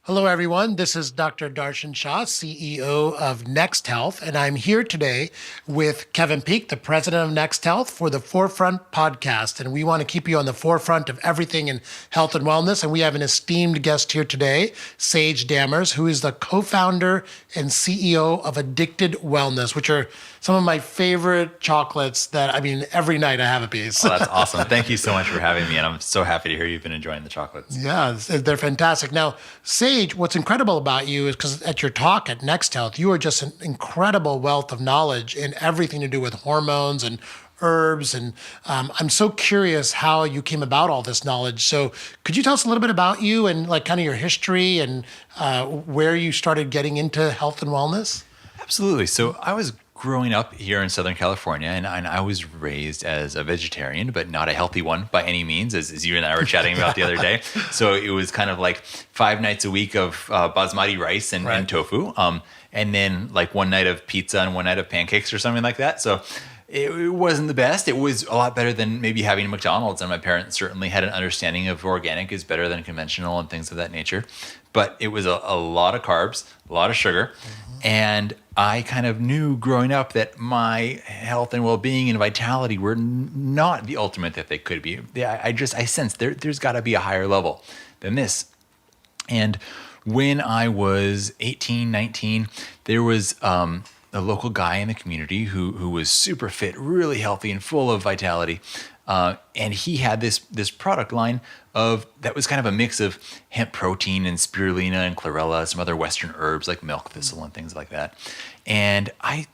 Hello, everyone. This is Dr. Darshan Shah, CEO of Next Health, and I'm here today with Kevin Peake, the president of Next Health, for the Forefront podcast. And we want to keep you on the forefront of everything in health and wellness. And we have an esteemed guest here today, Sage Dammers, who is the co-founder and CEO of Addicted Wellness, which are some of my favorite chocolates that, every night I have a piece. Oh, that's awesome. Thank you so much for having me. And I'm so happy to hear you've been enjoying the chocolates. Yeah, they're fantastic. Now, Sage, what's incredible about you is because at your talk at Next Health, you are just an incredible wealth of knowledge in everything to do with hormones and herbs. And I'm so curious how you came about all this knowledge. So could you tell us a little bit about you and like kind of your history and where you started getting into health and wellness? Absolutely. So I was growing up here in Southern California, and I was raised as a vegetarian, but not a healthy one by any means, as you and I were chatting about the other day. So it was kind of like 5 nights a week of basmati rice and tofu, and then like one night of pizza and one night of pancakes or something like that. So it wasn't the best. It was a lot better than maybe having McDonald's, and my parents certainly had an understanding of organic is better than conventional and things of that nature. But it was a lot of carbs, a lot of sugar, and I kind of knew growing up that my health and well-being and vitality were not the ultimate that they could be. I sensed there's got to be a higher level than this. And when I was 18, 19, there was a local guy in the community who was super fit, really healthy, and full of vitality. And he had this product line that was kind of a mix of hemp protein and spirulina and chlorella, some other Western herbs like milk thistle and things like that. And I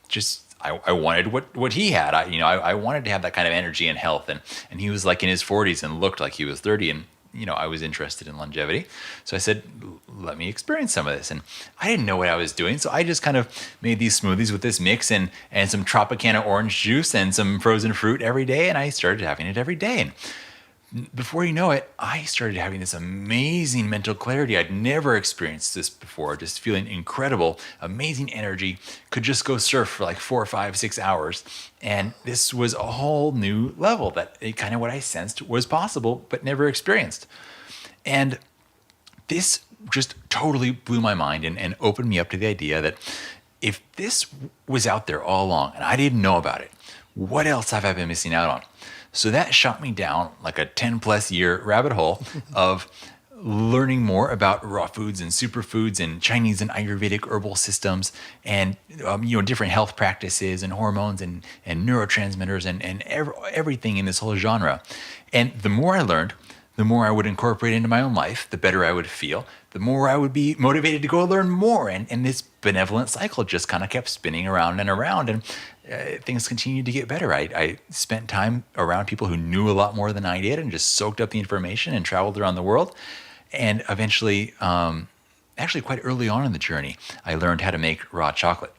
wanted what he had. I wanted to have that kind of energy and health. And he was like in his 40s and looked like he was 30. And I was interested in longevity. So I said, let me experience some of this. And I didn't know what I was doing. So I just kind of made these smoothies with this mix and some Tropicana orange juice and some frozen fruit every day. And I started having it every day. And before you know it, I started having this amazing mental clarity. I'd never experienced this before, just feeling incredible, amazing energy, could just go surf for like 4, 5, 6 hours. And this was a whole new level that kind of what I sensed was possible, but never experienced. And this just totally blew my mind and opened me up to the idea that if this was out there all along and I didn't know about it, what else have I been missing out on? So that shot me down like a 10 plus year rabbit hole of learning more about raw foods and superfoods and Chinese and Ayurvedic herbal systems and different health practices and hormones and neurotransmitters and everything in this whole genre. And the more I learned, the more I would incorporate into my own life, the better I would feel, the more I would be motivated to go learn more. And this benevolent cycle just kind of kept spinning around and around. And things continued to get better. I spent time around people who knew a lot more than I did and just soaked up the information and traveled around the world. And eventually, actually quite early on in the journey, I learned how to make raw chocolate,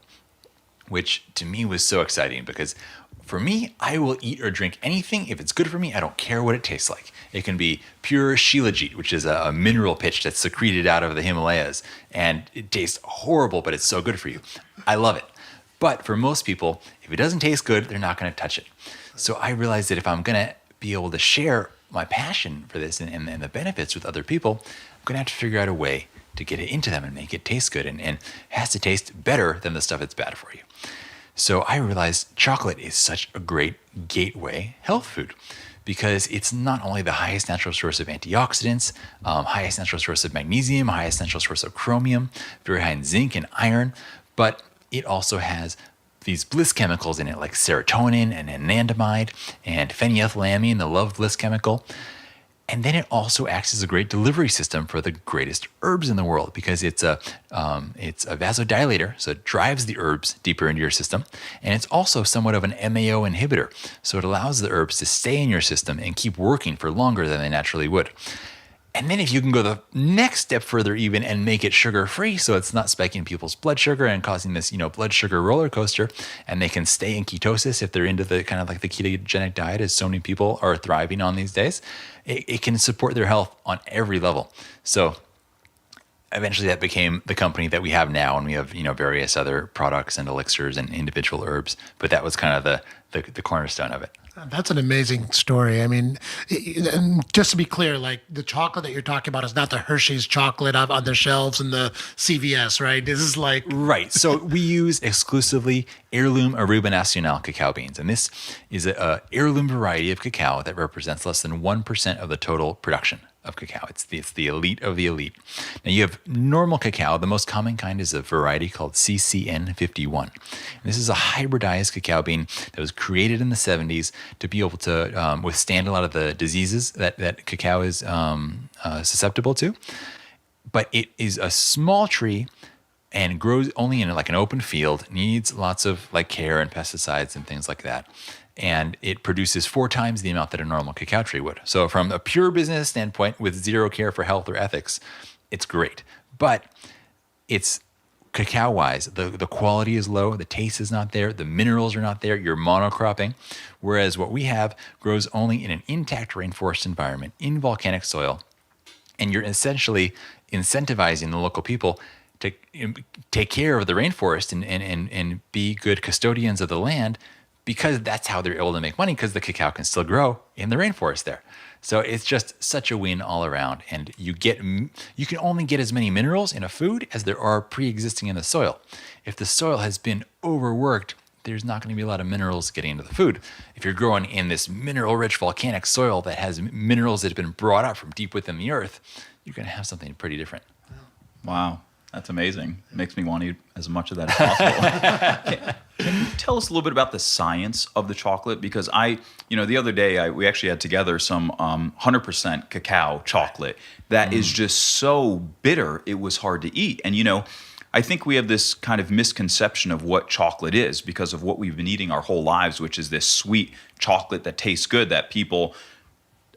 which to me was so exciting because for me, I will eat or drink anything. If it's good for me, I don't care what it tastes like. It can be pure shilajit, which is a mineral pitch that's secreted out of the Himalayas. And it tastes horrible, but it's so good for you. I love it. But for most people, if it doesn't taste good, they're not going to touch it. So I realized that if I'm going to be able to share my passion for this and the benefits with other people, I'm going to have to figure out a way to get it into them and make it taste good. And it has to taste better than the stuff that's bad for you. So I realized chocolate is such a great gateway health food because it's not only the highest natural source of antioxidants, highest natural source of magnesium, highest natural source of chromium, very high in zinc and iron, but it also has these bliss chemicals in it like serotonin and anandamide and phenylethylamine, the love bliss chemical. And then it also acts as a great delivery system for the greatest herbs in the world because it's a vasodilator, so it drives the herbs deeper into your system. And it's also somewhat of an MAO inhibitor, so it allows the herbs to stay in your system and keep working for longer than they naturally would. And then if you can go the next step further even and make it sugar-free so it's not spiking people's blood sugar and causing this, blood sugar roller coaster, and they can stay in ketosis if they're into the kind of like the ketogenic diet as so many people are thriving on these days, it can support their health on every level. So eventually that became the company that we have now, and we have, various other products and elixirs and individual herbs, but that was kind of the cornerstone of it. That's an amazing story. I mean, and just to be clear, like the chocolate that you're talking about is not the Hershey's chocolate up on the shelves in the CVS, right? This is like Right. So we use exclusively heirloom Aruba Nacional cacao beans. And this is a heirloom variety of cacao that represents less than 1% of the total production of cacao. It's the elite of the elite. Now you have normal cacao. The most common kind is a variety called CCN51. And this is a hybridized cacao bean that was created in the 70s to be able to withstand a lot of the diseases that cacao is susceptible to. But it is a small tree and grows only in like an open field, needs lots of like care and pesticides and things like that. And it produces 4 times the amount that a normal cacao tree would. So from a pure business standpoint with zero care for health or ethics, it's great. But it's cacao-wise, the quality is low, the taste is not there, the minerals are not there, you're monocropping. Whereas what we have grows only in an intact rainforest environment, in volcanic soil, and you're essentially incentivizing the local people to take care of the rainforest and be good custodians of the land, because that's how they're able to make money, because the cacao can still grow in the rainforest there. So it's just such a win all around. And you can only get as many minerals in a food as there are pre-existing in the soil. If the soil has been overworked, there's not going to be a lot of minerals getting into the food. If you're growing in this mineral-rich volcanic soil that has minerals that have been brought up from deep within the earth, you're going to have something pretty different. Wow. That's amazing. It makes me want to eat as much of that as possible. Can you tell us a little bit about the science of the chocolate? Because the other day we actually had together some 100% cacao chocolate that is just so bitter it was hard to eat. And I think we have this kind of misconception of what chocolate is because of what we've been eating our whole lives, which is this sweet chocolate that tastes good that people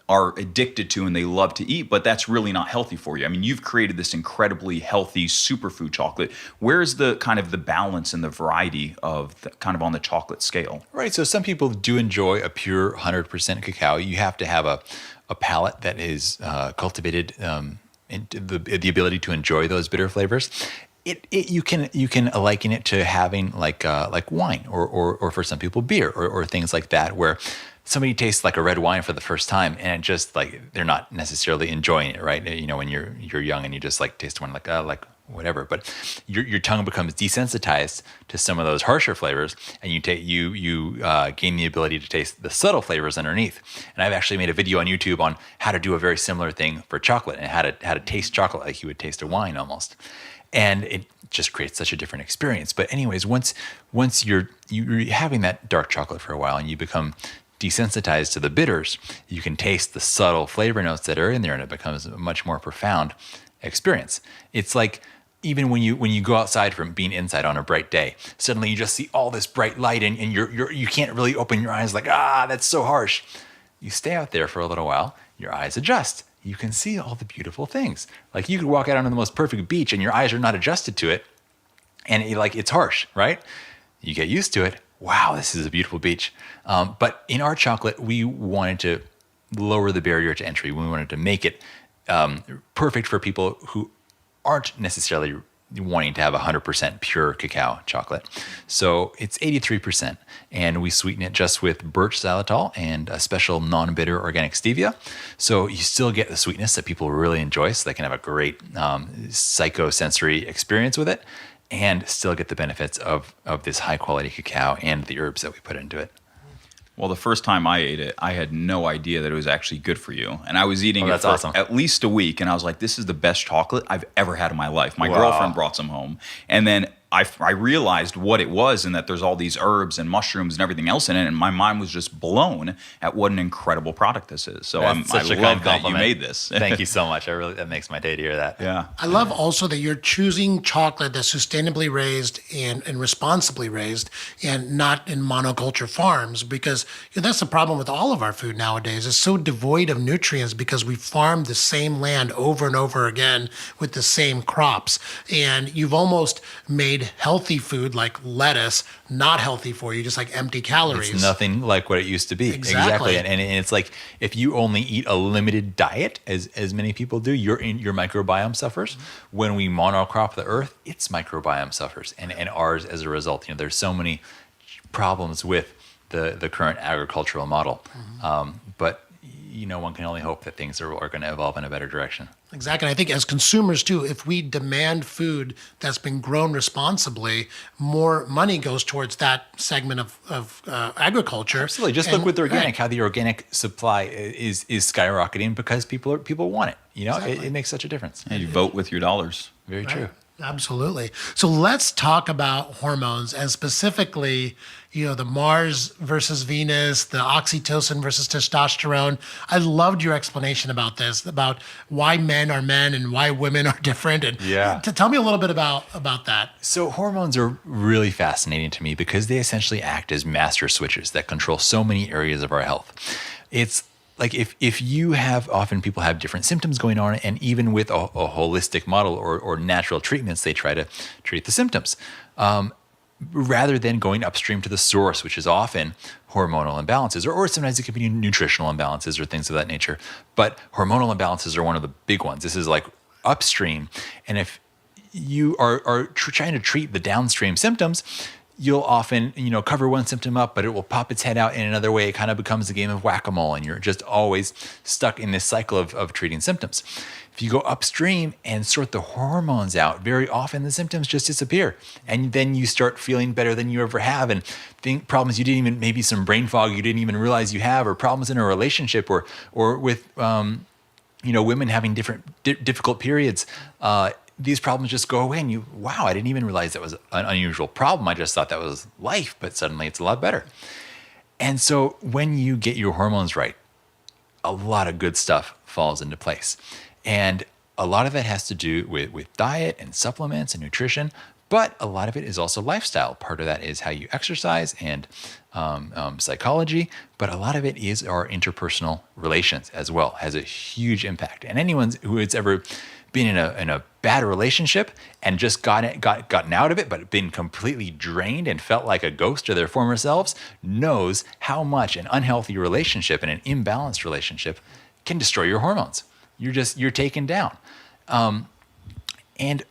are addicted to and they love to eat, but that's really not healthy for you. I mean, you've created this incredibly healthy superfood chocolate. Where's the kind of the balance and the variety of kind of on the chocolate scale? Right. So some people do enjoy a pure 100% cacao. You have to have a palate that is cultivated into the ability to enjoy those bitter flavors. You can liken it to having like wine or for some people beer or things like that, where somebody tastes like a red wine for the first time and it just like they're not necessarily enjoying it, right? When you're young and you just like taste one like whatever, but your tongue becomes desensitized to some of those harsher flavors, and you gain the ability to taste the subtle flavors underneath. And I've actually made a video on YouTube on how to do a very similar thing for chocolate and how to taste chocolate like you would taste a wine almost. And it just creates such a different experience. But anyways, once you're having that dark chocolate for a while and you become desensitized to the bitters, you can taste the subtle flavor notes that are in there, and it becomes a much more profound experience. It's like even when you go outside from being inside on a bright day, suddenly you just see all this bright light and you can't really open your eyes, like, that's so harsh. You stay out there for a little while, your eyes adjust. You can see all the beautiful things. Like you could walk out onto the most perfect beach and your eyes are not adjusted to it, and it's harsh, right? You get used to it. Wow, this is a beautiful beach. But in our chocolate, we wanted to lower the barrier to entry. We wanted to make it perfect for people who aren't necessarily wanting to have 100% pure cacao chocolate. So it's 83%, and we sweeten it just with birch xylitol and a special non-bitter organic stevia. So you still get the sweetness that people really enjoy, so they can have a great psychosensory experience with it, and still get the benefits of this high quality cacao and the herbs that we put into it. Well, the first time I ate it, I had no idea that it was actually good for you. And I was eating it for awesome. At least a week, and I was like, this is the best chocolate I've ever had in my life. My Wow. girlfriend brought some home. And then I realized what it was, and that there's all these herbs and mushrooms and everything else in it, and my mind was just blown at what an incredible product this is. So I love that you made this. Thank you so much. That makes my day to hear that. Yeah. I love also that you're choosing chocolate that's sustainably raised and responsibly raised and not in monoculture farms, because that's the problem with all of our food nowadays. It's so devoid of nutrients because we farm the same land over and over again with the same crops. And you've almost made healthy food like lettuce not healthy for you, just like empty calories. It's nothing like what it used to be. Exactly. And it's like if you only eat a limited diet, as many people do, your microbiome suffers. Mm-hmm. When we monocrop the earth, its microbiome suffers, and ours as a result. There's so many problems with the current agricultural model. But one can only hope that things are going to evolve in a better direction. Exactly. I think as consumers too, if we demand food that's been grown responsibly, more money goes towards that segment of agriculture. Absolutely. Just look with organic, how the organic supply is skyrocketing because people want it. Exactly. It makes such a difference. And you vote with your dollars. Very true. Absolutely. So let's talk about hormones, and specifically, the Mars versus Venus, the oxytocin versus testosterone. I loved your explanation about this, about why men are men and why women are different. And to tell me a little bit about that. So hormones are really fascinating to me because they essentially act as master switches that control so many areas of our health. It's like if you have, often people have different symptoms going on, and even with a holistic model or natural treatments, they try to treat the symptoms rather than going upstream to the source, which is often hormonal imbalances, or sometimes it can be nutritional imbalances or things of that nature. But hormonal imbalances are one of the big ones. This is like upstream. And if you are trying to treat the downstream symptoms, you'll often, cover one symptom up, but it will pop its head out in another way. It kind of becomes a game of whack-a-mole, and you're just always stuck in this cycle of treating symptoms. If you go upstream and sort the hormones out, very often the symptoms just disappear. And then you start feeling better than you ever have, and problems you didn't even, maybe some brain fog you didn't even realize you have, or problems in a relationship, or with, women having difficult periods. These problems just go away, and wow, I didn't even realize that was an unusual problem. I just thought that was life, but suddenly it's a lot better. And so when you get your hormones right, a lot of good stuff falls into place. And a lot of that has to do with diet and supplements and nutrition, but a lot of it is also lifestyle. Part of that is how you exercise and psychology, but a lot of it is our interpersonal relations as well, has a huge impact. And anyone who has ever been in a bad relationship and just gotten out of it, but been completely drained and felt like a ghost of their former selves, knows how much an unhealthy relationship and an imbalanced relationship can destroy your hormones. You're taken down. And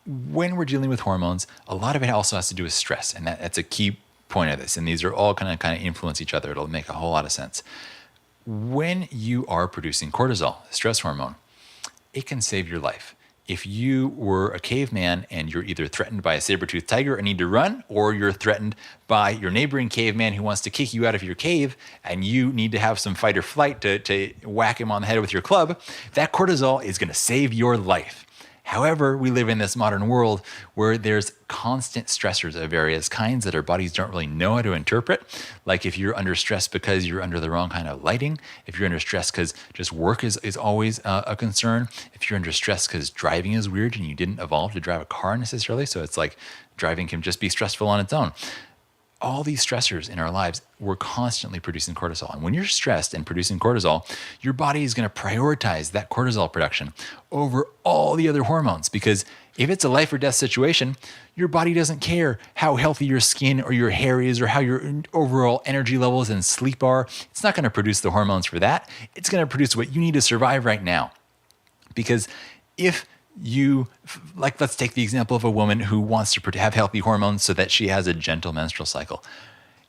when we're dealing with hormones, a lot of it also has to do with stress, and that's a key point of this. And these are all kind of influence each other. It'll make a whole lot of sense. When you are producing cortisol, stress hormone, it can save your life. If you were a caveman and you're either threatened by a saber-toothed tiger and need to run, or you're threatened by your neighboring caveman who wants to kick you out of your cave and you need to have some fight or flight to whack him on the head with your club, that cortisol is going to save your life. However, we live in this modern world where there's constant stressors of various kinds that our bodies don't really know how to interpret. Like if you're under stress because you're under the wrong kind of lighting, if you're under stress because just work is always a concern, if you're under stress because driving is weird and you didn't evolve to drive a car necessarily, so it's like driving can just be stressful on its own. All these stressors in our lives, we're constantly producing cortisol. And when you're stressed and producing cortisol, your body is going to prioritize that cortisol production over all the other hormones. Because if it's a life or death situation, your body doesn't care how healthy your skin or your hair is or how your overall energy levels and sleep are. It's not going to produce the hormones for that. It's going to produce what you need to survive right now. Because if let's take the example of a woman who wants to have healthy hormones so that she has a gentle menstrual cycle.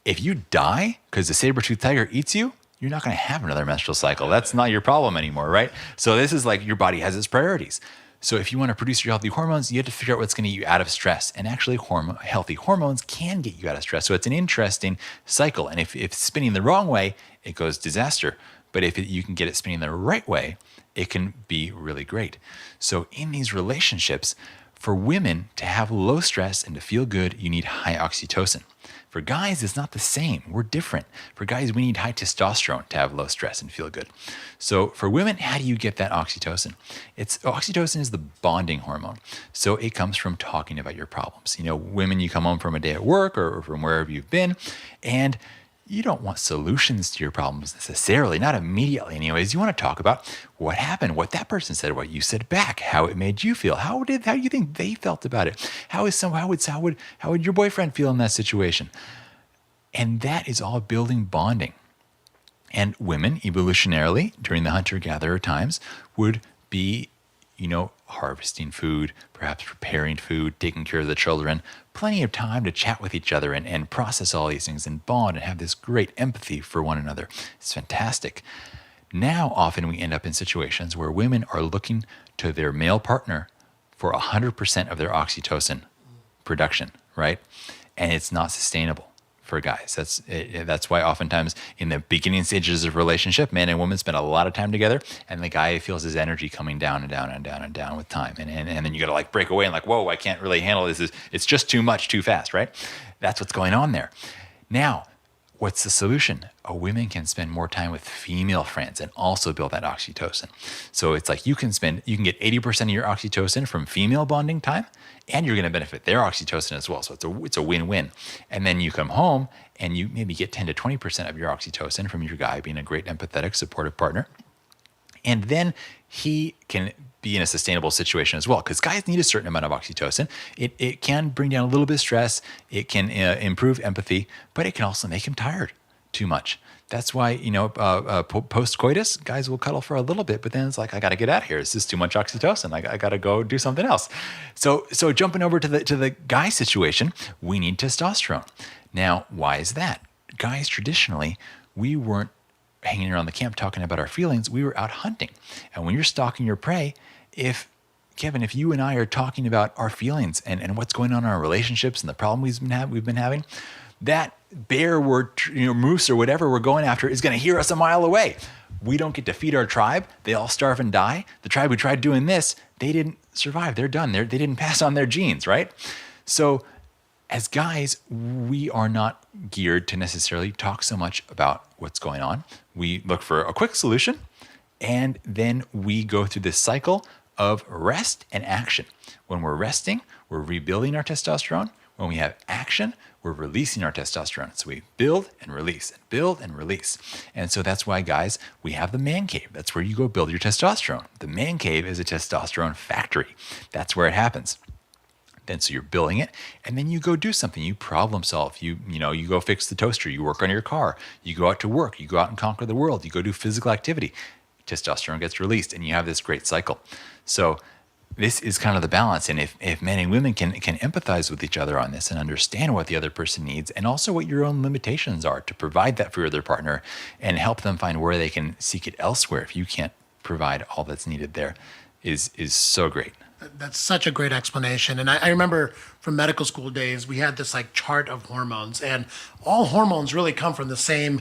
If you die because the saber-toothed tiger eats you, you're not going to have another menstrual cycle. That's not your problem anymore, right? So this is like your body has its priorities. So if you want to produce your healthy hormones, you have to figure out what's going to get you out of stress. And actually, healthy hormones can get you out of stress. So it's an interesting cycle. And if it's spinning the wrong way, it goes disaster. But if you can get it spinning the right way, it can be really great. So in these relationships, for women to have low stress and to feel good, you need high oxytocin. For guys, it's not the same. We're different. For guys, we need high testosterone to have low stress and feel good. So for women, how do you get that oxytocin? Oxytocin is the bonding hormone. So it comes from talking about your problems. Women, you come home from a day at work or from wherever you've been, and you don't want solutions to your problems necessarily, not immediately anyways. You want to talk about what happened, what that person said, what you said back, how it made you feel. How do you think they felt about it? How would your boyfriend feel in that situation? And that is all building bonding. And women, evolutionarily, during the hunter-gatherer times, would be harvesting food, perhaps preparing food, taking care of the children, plenty of time to chat with each other and process all these things and bond and have this great empathy for one another. It's fantastic. Now, often we end up in situations where women are looking to their male partner for 100% of their oxytocin production, right? And it's not sustainable for guys. That's why oftentimes in the beginning stages of a relationship, man and woman spend a lot of time together, and the guy feels his energy coming down and down and down and down with time. And then you got to like break away and like, whoa, I can't really handle this. It's just too much, too fast, right? That's what's going on there. Now, what's the solution? Women can spend more time with female friends and also build that oxytocin. So it's like you can get 80% of your oxytocin from female bonding time, and you're going to benefit their oxytocin as well. So it's a win-win. And then you come home and you maybe get 10 to 20% of your oxytocin from your guy being a great, empathetic, supportive partner. And then he can be in a sustainable situation as well, because guys need a certain amount of oxytocin. It can bring down a little bit of stress. It can improve empathy, but it can also make him tired too much. That's why, post-coitus, guys will cuddle for a little bit, but then it's like, I got to get out of here. This is too much oxytocin. I got to go do something else. So jumping over to the guy situation, we need testosterone. Now, why is that? Guys, traditionally, we weren't hanging around the camp talking about our feelings. We were out hunting. And when you're stalking your prey, if you and I are talking about our feelings and what's going on in our relationships and the problem we've been having, that bear moose or whatever we're going after is going to hear us a mile away. We don't get to feed our tribe. They all starve and die. The tribe who tried doing this, they didn't survive. They're done. They didn't pass on their genes, right? So as guys, we are not geared to necessarily talk so much about what's going on. We look for a quick solution, and then we go through this cycle of rest and action. When we're resting, we're rebuilding our testosterone. When we have action, we're releasing our testosterone. So we build and release and build and release. And so that's why, guys, we have the man cave. That's where you go build your testosterone. The man cave is a testosterone factory. That's where it happens. Then so you're building it, and then you go do something. You problem solve. You go fix the toaster. You work on your car. You go out to work. You go out and conquer the world. You go do physical activity. Testosterone gets released, and you have this great cycle. So this is kind of the balance. And if men and women can empathize with each other on this and understand what the other person needs, and also what your own limitations are, to provide that for your other partner and help them find where they can seek it elsewhere if you can't provide all that's needed there, is so great. That's such a great explanation. And I remember from medical school days, we had this like chart of hormones, and all hormones really come from the same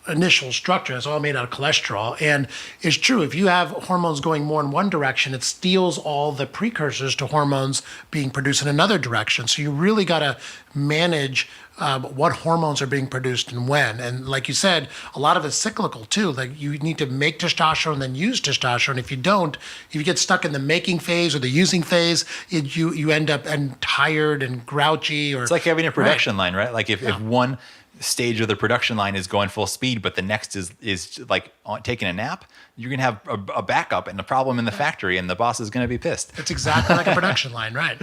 initial structure. It's all made out of cholesterol. And it's true, if you have hormones going more in one direction, it steals all the precursors to hormones being produced in another direction. So you really got to manage what hormones are being produced and when. And like you said, a lot of it's cyclical too. Like you need to make testosterone, then use testosterone. If you don't, if you get stuck in the making phase or the using phase, you end up tired and grouchy. Or it's like having a production line, right? Like if one stage of the production line is going full speed, but the next is like taking a nap, you're going to have a backup and a problem in the factory, and the boss is going to be pissed. It's exactly like a production line, right?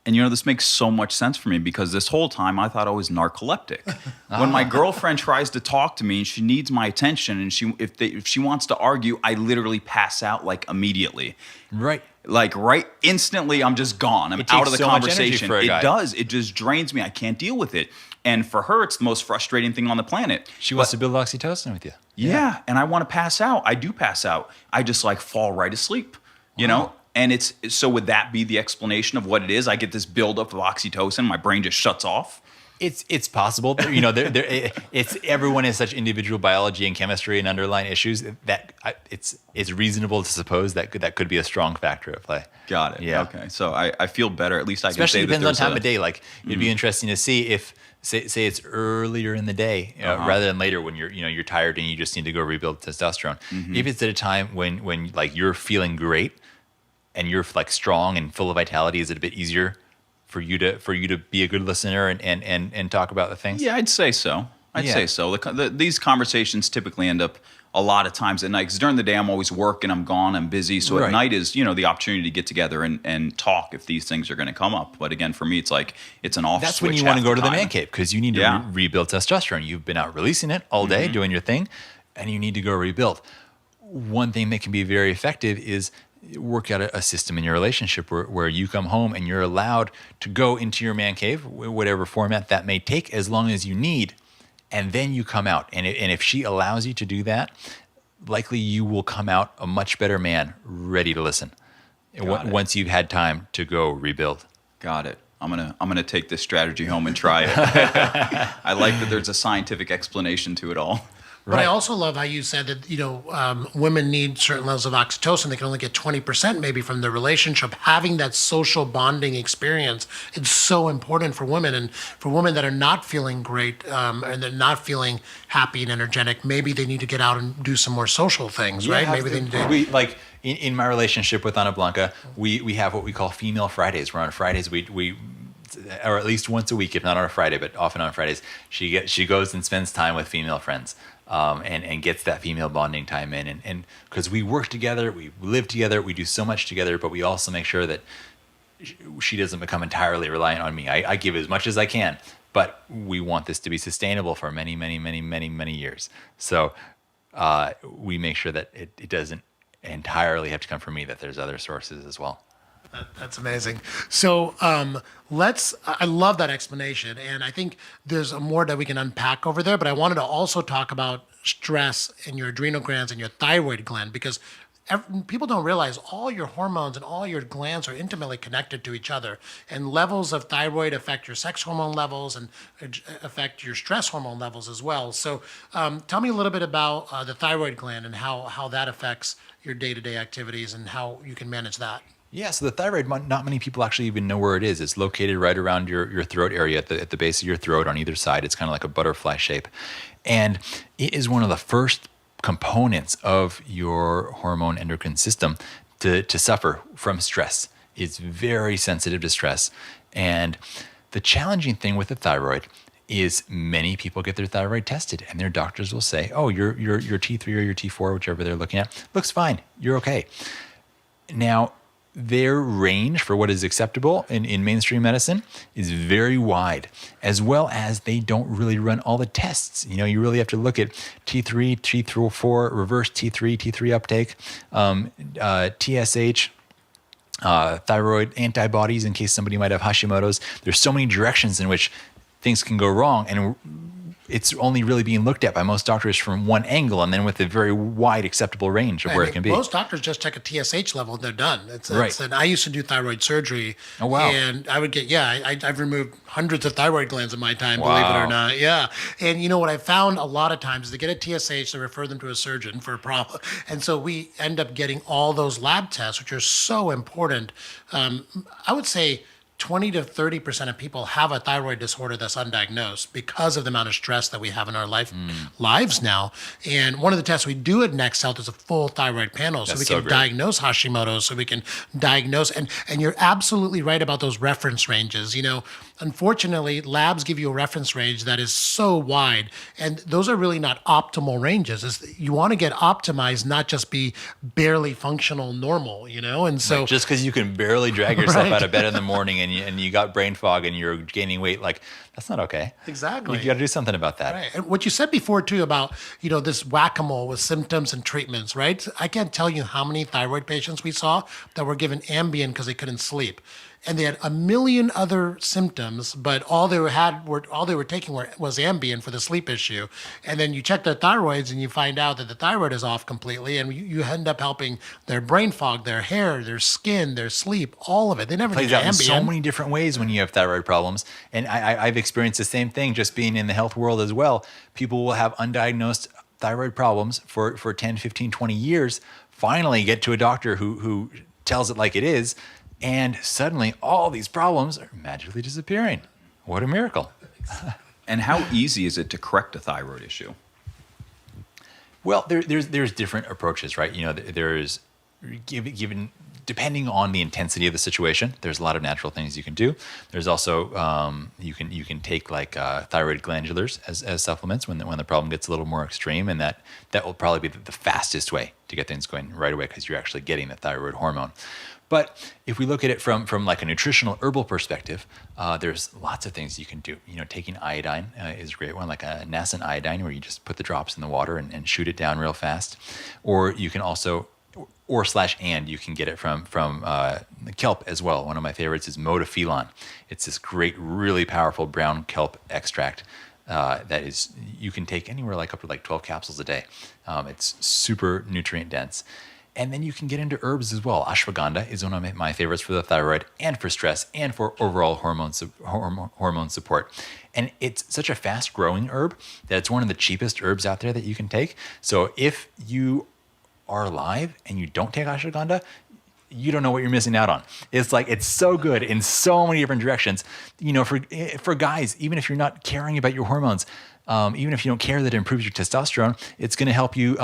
And this makes so much sense for me, because this whole time I thought I was narcoleptic. When my girlfriend tries to talk to me and she needs my attention, and if she wants to argue, I literally pass out like immediately. Right. Like right instantly, I'm just gone. I'm out of the conversation. It does. It just drains me. I can't deal with it. And for her, it's the most frustrating thing on the planet. She wants to build oxytocin with you. Yeah. And I want to pass out. I do pass out. I just like fall right asleep, you know? And so would that be the explanation of what it is? I get this buildup of oxytocin. My brain just shuts off. It's possible. It's everyone has such individual biology and chemistry and underlying issues that it's reasonable to suppose that could be a strong factor at play. Got it. Yeah. Okay. So I feel better. At least I especially can say depends on time of day. Like it'd be interesting to see if say it's earlier in the day rather than later when you're tired and you just need to go rebuild testosterone. If it's at a time when like you're feeling great and you're like strong and full of vitality, is it a bit easier for you to be a good listener and talk about the things? Yeah, I'd say so. I'd say so. These conversations typically end up a lot of times at night, because during the day I'm always working, I'm gone, I'm busy. So at night is the opportunity to get together and talk if these things are going to come up. But again, for me, it's like it's an off. That's when you want to go to the man cave, because you need to rebuild testosterone. You've been out releasing it all day, doing your thing, and you need to go rebuild. One thing that can be very effective is work out a system in your relationship where you come home and you're allowed to go into your man cave, whatever format that may take, as long as you need, and then you come out. And if she allows you to do that, likely you will come out a much better man, ready to listen. Once you've had time to go rebuild. Got it. I'm gonna take this strategy home and try it. I like that there's a scientific explanation to it all. But I also love how you said that, women need certain levels of oxytocin. They can only get 20% maybe from the relationship. Having that social bonding experience, it's so important for women. And for women that are not feeling great and they're not feeling happy and energetic, maybe they need to get out and do some more social things, right? Maybe they need to... In my relationship with AnnaBlanca, we have what we call Female Fridays. Where on Fridays we or at least once a week, if not on a Friday, but often on Fridays, she goes and spends time with female friends. And gets that female bonding time in. And because we work together, we live together, we do so much together, but we also make sure that she doesn't become entirely reliant on me. I give as much as I can, but we want this to be sustainable for many, many, many, many, many years. So we make sure that it doesn't entirely have to come from me, that there's other sources as well. That's amazing. So I love that explanation. And I think there's more that we can unpack over there, but I wanted to also talk about stress in your adrenal glands and your thyroid gland, because people don't realize all your hormones and all your glands are intimately connected to each other. And levels of thyroid affect your sex hormone levels and affect your stress hormone levels as well. So tell me a little bit about the thyroid gland and how that affects your day-to-day activities and how you can manage that. Yeah, so the thyroid, not many people actually even know where it is. It's located right around your throat area, at the base of your throat on either side. It's kind of like a butterfly shape. And it is one of the first components of your hormone endocrine system to suffer from stress. It's very sensitive to stress. And the challenging thing with the thyroid is many people get their thyroid tested and their doctors will say, oh, your T3 or your T4, whichever they're looking at, looks fine. You're okay. Now, their range for what is acceptable in mainstream medicine is very wide, as well as they don't really run all the tests. You really have to look at T3, T4, reverse T3 uptake, TSH, thyroid antibodies in case somebody might have Hashimoto's. There's so many directions in which things can go wrong, and it's only really being looked at by most doctors from one angle, and then with a very wide acceptable range of where it can be. Most doctors just check a TSH level and they're done. And I used to do thyroid surgery. Oh, wow. And I would get, I've removed hundreds of thyroid glands in my time, believe it or not. Yeah. And what I found a lot of times is to get a TSH, they refer them to a surgeon for a problem. And so we end up getting all those lab tests, which are so important. I would say 20 to 30% of people have a thyroid disorder that's undiagnosed because of the amount of stress that we have in our lives now. And one of the tests we do at Next Health is a full thyroid panel, so we can diagnose Hashimoto's, so we can diagnose. And you're absolutely right about those reference ranges. Unfortunately, labs give you a reference range that is so wide, and those are really not optimal ranges. You want to get optimized, not just be barely functional normal, And so just because you can barely drag yourself out of bed in the morning and you got brain fog and you're gaining weight, that's not okay. Exactly. You got to do something about that. Right. And what you said before too about, this whack-a-mole with symptoms and treatments, right? I can't tell you how many thyroid patients we saw that were given Ambien because they couldn't sleep. And they had a million other symptoms, but all they were taking was Ambien for the sleep issue. And then you check their thyroids and you find out that the thyroid is off completely, and you end up helping their brain fog, their hair, their skin, their sleep, all of it. They never plays needed out in Ambien. so many different ways when you have thyroid problems. And I've experienced the same thing just being in the health world as well. People will have undiagnosed thyroid problems for 10, 15, 20 years, finally get to a doctor who tells it like it is, and suddenly all these problems are magically disappearing. What a miracle. And how easy is it to correct a thyroid issue? Well, there's different approaches, right? There's given depending on the intensity of the situation, there's a lot of natural things you can do. There's also you can take thyroid glandulars as supplements when the problem gets a little more extreme, and that will probably be the fastest way to get things going right away because you're actually getting the thyroid hormone. But if we look at it from like a nutritional herbal perspective, there's lots of things you can do. Taking iodine is a great one, like a nascent iodine, where you just put the drops in the water and shoot it down real fast. Or you can also, and you can get it from kelp as well. One of my favorites is Modafelon. It's this great, really powerful brown kelp extract that is you can take anywhere like up to like 12 capsules a day. It's super nutrient dense. And then you can get into herbs as well. Ashwagandha is one of my favorites for the thyroid and for stress and for overall hormone support. And it's such a fast growing herb that it's one of the cheapest herbs out there that you can take. So if you are alive and you don't take ashwagandha, you don't know what you're missing out on. It's like, it's so good in so many different directions. You know, for guys, even if you're not caring about your hormones, even if you don't care that it improves your testosterone, it's going to help you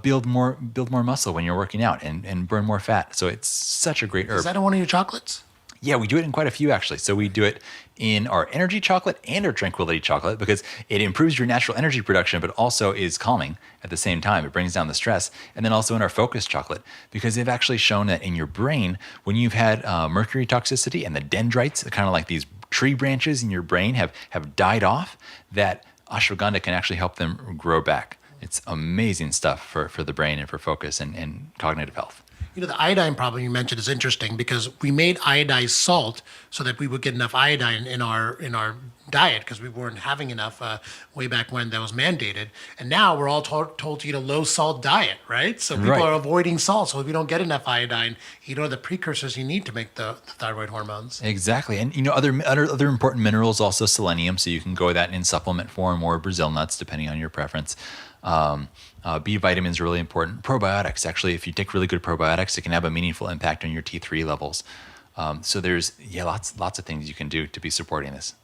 build more muscle when you're working out and burn more fat. So it's such a great herb. Is that in one of your chocolates? Yeah, we do it in quite a few actually. So we do it in our energy chocolate and our tranquility chocolate because it improves your natural energy production, but also is calming at the same time. It brings down the stress. And then also in our focus chocolate, because they've actually shown that in your brain, when you've had mercury toxicity and the dendrites, kind of like these tree branches in your brain have died off, that ashwagandha can actually help them grow back. It's amazing stuff for the brain and for focus and cognitive health. You know, the iodine problem you mentioned is interesting because we made iodized salt so that we would get enough iodine in our diet because we weren't having enough way back when that was mandated. And now we're all told to eat a low salt diet, right? So people are avoiding salt. So if you don't get enough iodine, you don't have the precursors you need to make the thyroid hormones. Exactly. And you know, other important minerals, also selenium. So you can go with that in supplement form or Brazil nuts, depending on your preference. B vitamins are really important. Probiotics, actually, if you take really good probiotics, it can have a meaningful impact on your T3 levels. So there's lots of things you can do to be supporting this.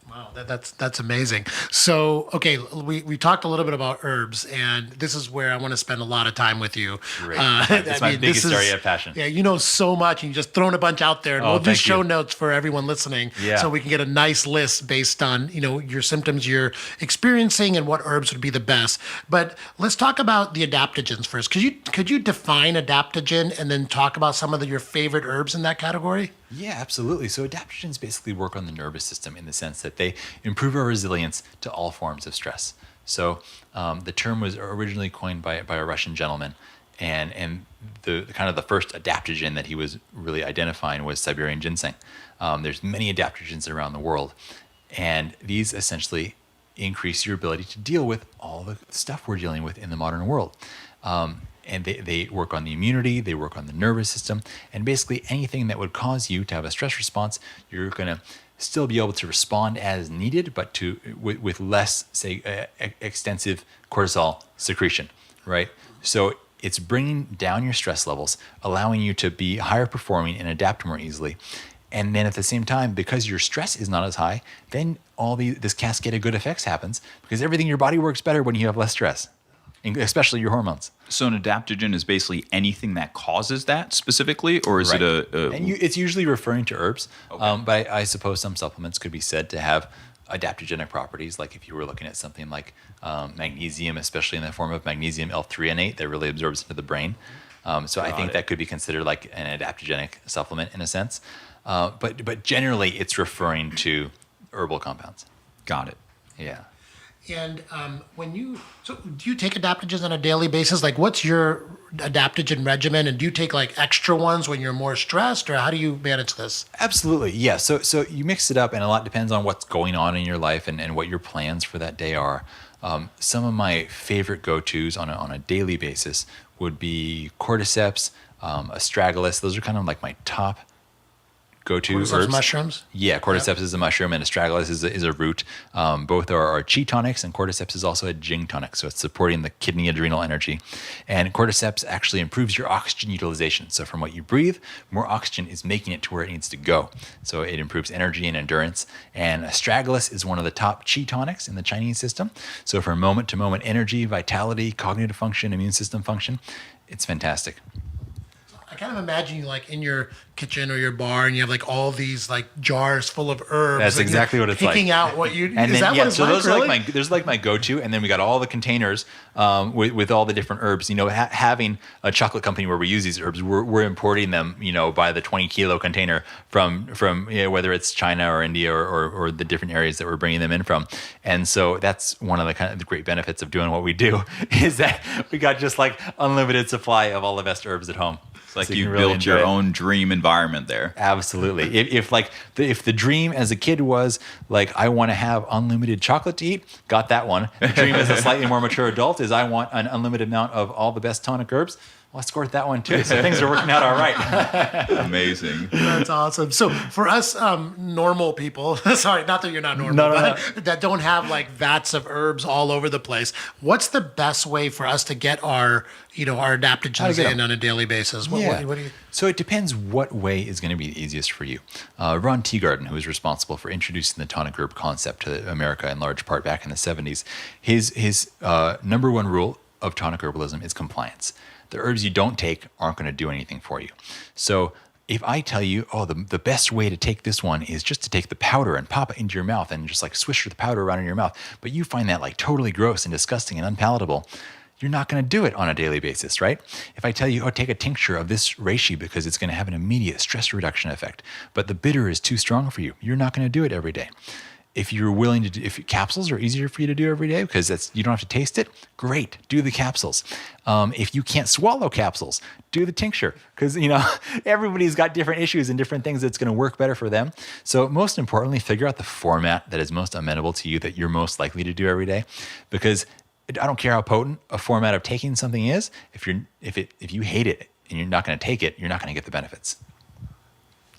Wow, that's amazing. So, okay, we talked a little bit about herbs, and this is where I want to spend a lot of time with you. Great. It's my biggest area of passion. Yeah, you know so much, and you just thrown a bunch out there. And we'll do show notes for everyone listening, so we can get a nice list based on your symptoms you're experiencing and what herbs would be the best. But let's talk about the adaptogens first. Could you define adaptogen and then talk about some of your favorite herbs in that category? Yeah, absolutely. So adaptogens basically work on the nervous system in the sense that they improve our resilience to all forms of stress. So the term was originally coined by a Russian gentleman, and the kind of the first adaptogen that he was really identifying was Siberian Ginseng. There's many adaptogens around the world, and these essentially increase your ability to deal with all the stuff we're dealing with in the modern world. And they work on the immunity, they work on the nervous system, and basically anything that would cause you to have a stress response, you're going to still be able to respond as needed, but with less, say, extensive cortisol secretion, right? So it's bringing down your stress levels, allowing you to be higher performing and adapt more easily. And then at the same time, because your stress is not as high, then this cascade of good effects happens because everything in your body works better when you have less stress, especially your hormones. So an adaptogen is basically anything that causes that specifically, or is it it's usually referring to herbs, Okay. but I suppose some supplements could be said to have adaptogenic properties, like if you were looking at something like magnesium, especially in the form of magnesium L-threonate that really absorbs into the brain. So I think that could be considered like an adaptogenic supplement in a sense. But generally, it's referring to herbal compounds. Got it. Yeah. And do you take adaptogens on a daily basis? Like, what's your adaptogen regimen? And do you take like extra ones when you're more stressed, or how do you manage this? Absolutely. Yeah. So you mix it up, and a lot depends on what's going on in your life and what your plans for that day are. Some of my favorite go-tos on a daily basis would be cordyceps, astragalus. Those are kind of like my top go-to Cordyceps herbs. mushrooms? Yeah, cordyceps is a mushroom and astragalus is a root. Both are chi tonics, and cordyceps is also a jing tonic, so it's supporting the kidney adrenal energy. And cordyceps actually improves your oxygen utilization. So from what you breathe, more oxygen is making it to where it needs to go. So it improves energy and endurance. And astragalus is one of the top chi tonics in the Chinese system. So for moment-to-moment energy, vitality, cognitive function, immune system function, it's fantastic. kind of imagine you like in your kitchen or your bar, and you have like all these like jars full of herbs. That's exactly what it's like. Picking out what you. And is then, that what it's so like? those Really? are like there's like my go-to, and then we got all the containers with all the different herbs. You know, having a chocolate company where we use these herbs, we're importing them, you know, by the 20-kilo container from you know, whether it's China or India or the different areas that we're bringing them in from. And so that's one of the kind of the great benefits of doing what we do is that we got just like unlimited supply of all the best herbs at home. It's like So you can really built your enjoy it. own dream environment there. Absolutely. If the dream as a kid was like, I want to have unlimited chocolate to eat, got that one. The dream as a slightly more mature adult is I want an unlimited amount of all the best tonic herbs. Well, I scored that one too. So things are working out all right. Amazing. That's awesome. So for us normal people, sorry, not that you're not normal, No, but that don't have like vats of herbs all over the place, what's the best way for us to get our, you know, our How to adaptogens get in them? on a daily basis? What do you? So it depends what way is going to be the easiest for you. Ron Teagarden, who was responsible for introducing the tonic herb concept to America in large part back in the 70s, his number one rule of tonic herbalism is compliance. The herbs you don't take aren't going to do anything for you. So if I tell you, oh, the best way to take this one is just to take the powder and pop it into your mouth and just like swish the powder around in your mouth, but you find that like totally gross and disgusting and unpalatable, you're not going to do it on a daily basis, right? If I tell you, oh, take a tincture of this reishi because it's going to have an immediate stress reduction effect, but the bitter is too strong for you, you're not going to do it every day. If you're willing to do, if capsules are easier for you to do every day because you don't have to taste it, great, do the capsules. If you can't swallow capsules, do the tincture because, you know, everybody's got different issues and different things that's going to work better for them. So most importantly, figure out the format that is most amenable to you that you're most likely to do every day, because I don't care how potent a format of taking something is. If you hate it and you're not going to take it, you're not going to get the benefits.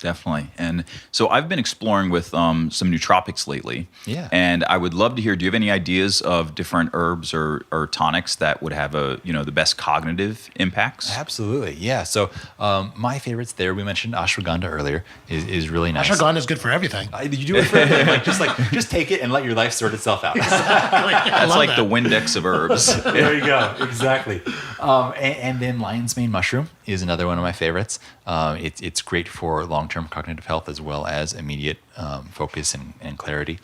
Definitely. And so I've been exploring with some nootropics lately. Yeah. And I would love to hear, do you have any ideas of different herbs or tonics that would have the best cognitive impacts? Absolutely. Yeah. So my favorites there, we mentioned ashwagandha earlier, is really nice. Ashwagandha is good for everything. You do it for everything. Just take it and let your life sort itself out. That's like the Windex of herbs. There you go. Exactly. And then lion's mane mushroom is another one of my favorites. It's great for long-term cognitive health as well as immediate focus and clarity.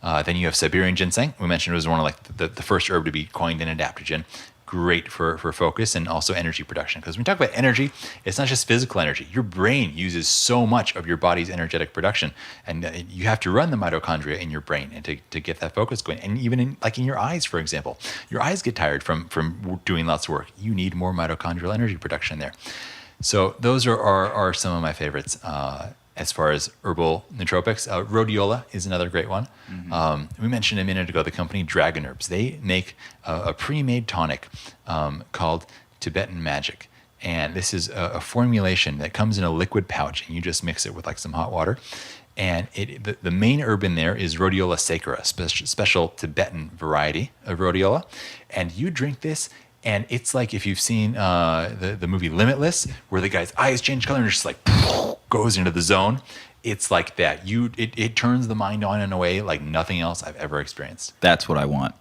Then you have Siberian Ginseng. We mentioned it was one of like the first herb to be coined an adaptogen. Great for focus and also energy production. Because when we talk about energy, it's not just physical energy. Your brain uses so much of your body's energetic production, and you have to run the mitochondria in your brain and to get that focus going. And even in your eyes, for example, your eyes get tired from doing lots of work. You need more mitochondrial energy production there. So those are some of my favorites as far as herbal nootropics. Rhodiola is another great one. Mm-hmm. We mentioned a minute ago the company Dragon Herbs. They make a pre-made tonic called Tibetan Magic. And this is a formulation that comes in a liquid pouch, and you just mix it with like some hot water. And the main herb in there is Rhodiola sacra, special Tibetan variety of rhodiola. And you drink this, and it's like if you've seen the movie Limitless, where the guy's eyes change color and just like goes into the zone. It's like that. It turns the mind on in a way like nothing else I've ever experienced. That's what I want.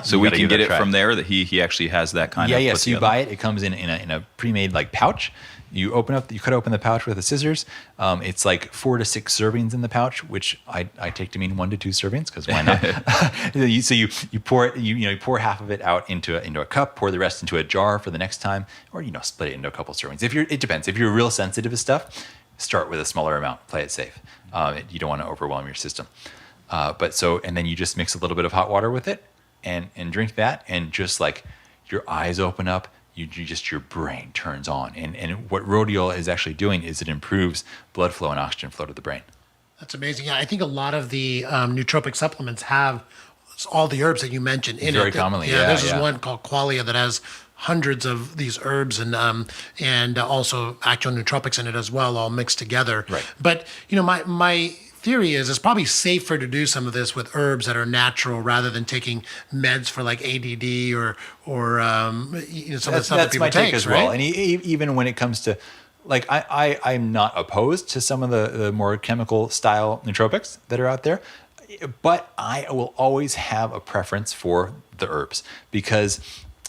So we can get it from there. That he actually has that kind of. Yeah. put So you together. buy it. It comes in a pre-made like pouch. You cut open the pouch with the scissors. It's like 4 to 6 servings in the pouch, which I take to mean 1 to 2 servings because why not? So you pour it. You pour half of it out into a cup. Pour the rest into a jar for the next time, or split it into a couple servings. It depends. If you're real sensitive to stuff, start with a smaller amount. Play it safe. You don't want to overwhelm your system. And then you just mix a little bit of hot water with it and drink that, and just like your eyes open up. Your brain turns on. And what rhodiola is actually doing is it improves blood flow and oxygen flow to the brain. That's amazing. Yeah, I think a lot of the nootropic supplements have all the herbs that you mentioned in it. Very commonly, yeah. There's this one called Qualia that has hundreds of these herbs and also actual nootropics in it as well, all mixed together. Right. But my theory is it's probably safer to do some of this with herbs that are natural rather than taking meds for like ADD or some of the stuff that people my take take as right? well. And even when it comes to, like, I'm not opposed to some of the more chemical style nootropics that are out there, but I will always have a preference for the herbs because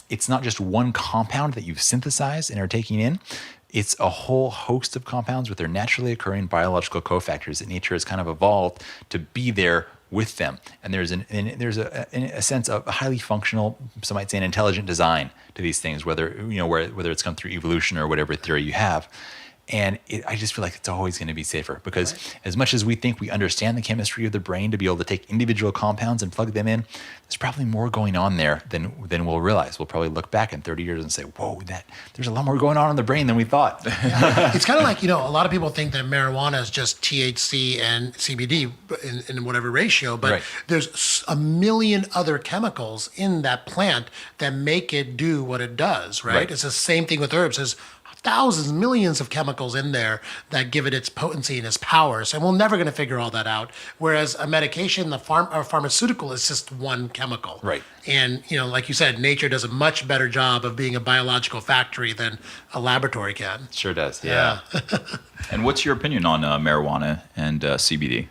it's not just one compound that you've synthesized and are taking in. it's a whole host of compounds with their naturally occurring biological cofactors that nature has kind of evolved to be there with them. And there's a sense of a highly functional, some might say an intelligent design to these things, whether it's come through evolution or whatever theory you have. And I just feel like it's always going to be safer because as much as we think we understand the chemistry of the brain to be able to take individual compounds and plug them in, there's probably more going on there than we'll realize. We'll probably look back in 30 years and say, whoa, there's a lot more going on in the brain than we thought. It's kind of like, a lot of people think that marijuana is just THC and CBD in whatever ratio, but there's a million other chemicals in that plant that make it do what it does, right? It's the same thing with herbs. There's thousands, millions of chemicals in there that give it its potency and its powers. And we're never going to figure all that out. Whereas a medication, or pharmaceutical is just one chemical. Right. And, like you said, nature does a much better job of being a biological factory than a laboratory can. Sure does. Yeah. And what's your opinion on marijuana and CBD?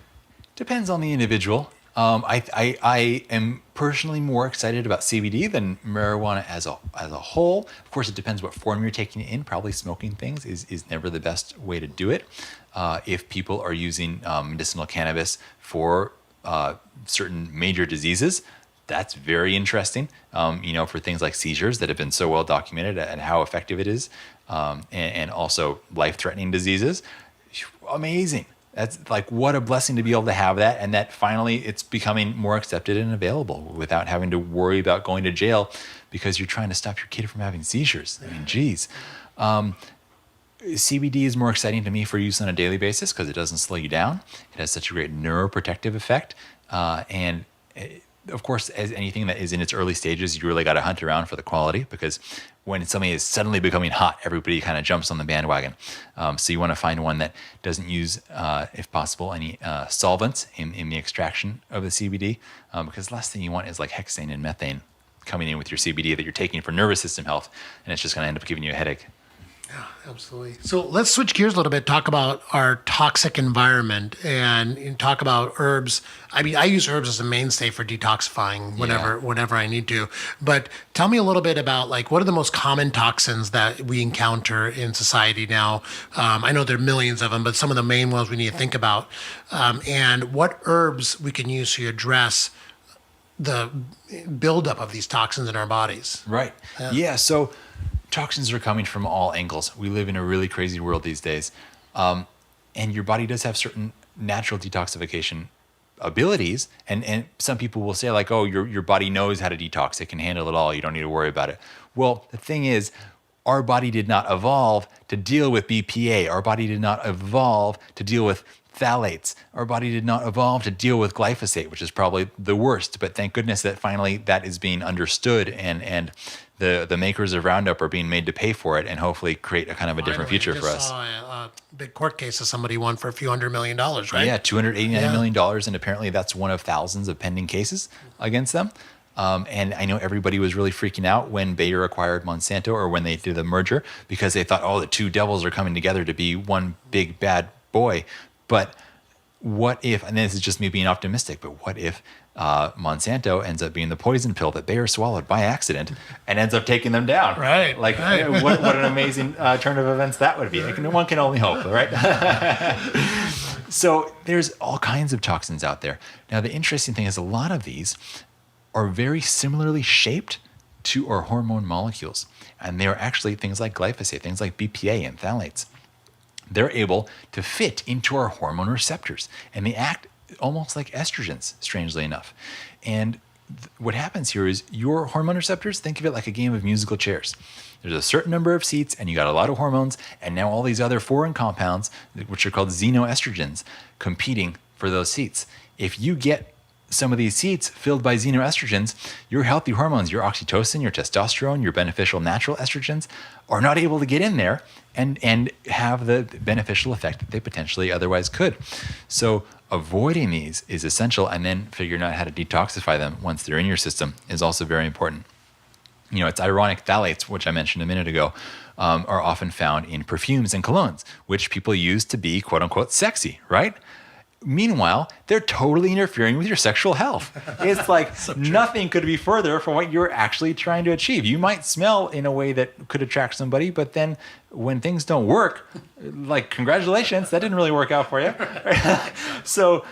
Depends on the individual. I am personally more excited about CBD than marijuana as a whole. Of course, it depends what form you're taking it in. Probably smoking things is never the best way to do it. If people are using medicinal cannabis for certain major diseases, that's very interesting. For things like seizures that have been so well documented and how effective it is, and also life-threatening diseases, amazing. That's like, what a blessing to be able to have that. And that finally it's becoming more accepted and available without having to worry about going to jail because you're trying to stop your kid from having seizures. I mean, geez. CBD is more exciting to me for use on a daily basis because it doesn't slow you down. It has such a great neuroprotective effect. Of course, as anything that is in its early stages, you really got to hunt around for the quality because when something is suddenly becoming hot, everybody kind of jumps on the bandwagon. So you want to find one that doesn't use, if possible, any solvents in the extraction of the CBD because the last thing you want is like hexane and methane coming in with your CBD that you're taking for nervous system health, and it's just going to end up giving you a headache. Yeah, absolutely. So let's switch gears a little bit, talk about our toxic environment and talk about herbs. I mean, I use herbs as a mainstay for detoxifying whenever I need to. But tell me a little bit about what are the most common toxins that we encounter in society now? I know there are millions of them, but some of the main ones we need to think about. And what herbs we can use to address the buildup of these toxins in our bodies. Right. Yeah. So toxins are coming from all angles. We live in a really crazy world these days. And your body does have certain natural detoxification abilities. And some people will say oh, your body knows how to detox. It can handle it all. You don't need to worry about it. Well, the thing is, our body did not evolve to deal with BPA. Our body did not evolve to deal with phthalates. Our body did not evolve to deal with glyphosate, which is probably the worst. But thank goodness that finally that is being understood and the makers of Roundup are being made to pay for it and hopefully create a kind of a different future for us. I saw a big court case that somebody won for a few $100 million, right? Yeah, $289 million, and apparently that's one of thousands of pending cases against them. And I know everybody was really freaking out when Bayer acquired Monsanto or when they did the merger because they thought, the two devils are coming together to be one big bad boy. But what if, and this is just me being optimistic, but what if Monsanto ends up being the poison pill that Bayer swallowed by accident and ends up taking them down? Right. What an amazing turn of events that would be. One can only hope, right? So there's all kinds of toxins out there. Now, the interesting thing is a lot of these are very similarly shaped to our hormone molecules. And they're actually things like glyphosate, things like BPA and phthalates. They're able to fit into our hormone receptors, and they act almost like estrogens, strangely enough. And what happens here is your hormone receptors, think of it like a game of musical chairs. There's a certain number of seats, and you got a lot of hormones, and now all these other foreign compounds, which are called xenoestrogens, competing for those seats. If you get some of these seats filled by xenoestrogens, your healthy hormones, your oxytocin, your testosterone, your beneficial natural estrogens, are not able to get in there and have the beneficial effect that they potentially otherwise could. So avoiding these is essential, and then figuring out how to detoxify them once they're in your system is also very important. It's ironic, phthalates, which I mentioned a minute ago, are often found in perfumes and colognes, which people use to be quote unquote sexy, right? Meanwhile, they're totally interfering with your sexual health. It's like nothing could be further from what you're actually trying to achieve. You might smell in a way that could attract somebody, but then when things don't work, like, congratulations, that didn't really work out for you. So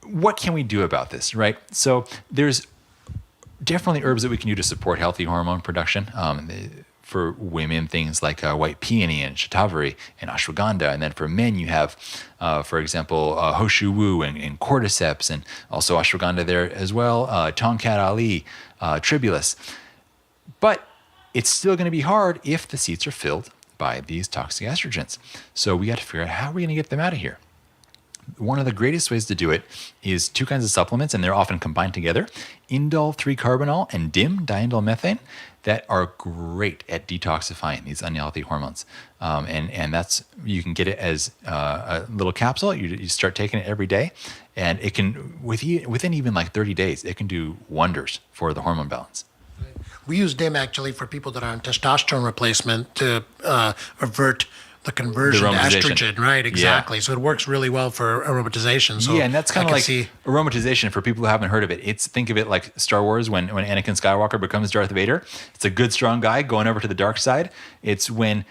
what can we do about this, right? So there's definitely herbs that we can do to support healthy hormone production. For women, things like white peony and shatavari and ashwagandha. And then for men, you have, for example, Hoshu Wu and cordyceps, and also ashwagandha there as well, Tongkat Ali, tribulus. But it's still going to be hard if the seats are filled by these toxic estrogens. So we got to figure out how we're going to get them out of here. One of the greatest ways to do it is two kinds of supplements, and they're often combined together: indole 3-carbinol and DIM, diindole methane, that are great at detoxifying these unhealthy hormones. And that's, you can get it as a little capsule. You start taking it every day, and it can, within even like 30 days, it can do wonders for the hormone balance. We use DIM actually for people that are on testosterone replacement to avert the conversion to estrogen, right? Exactly. Yeah. So it works really well for aromatization. So yeah, and that's kind of like aromatization for people who haven't heard of it. Think of it like Star Wars when Anakin Skywalker becomes Darth Vader. It's a good, strong guy going over to the dark side. It's when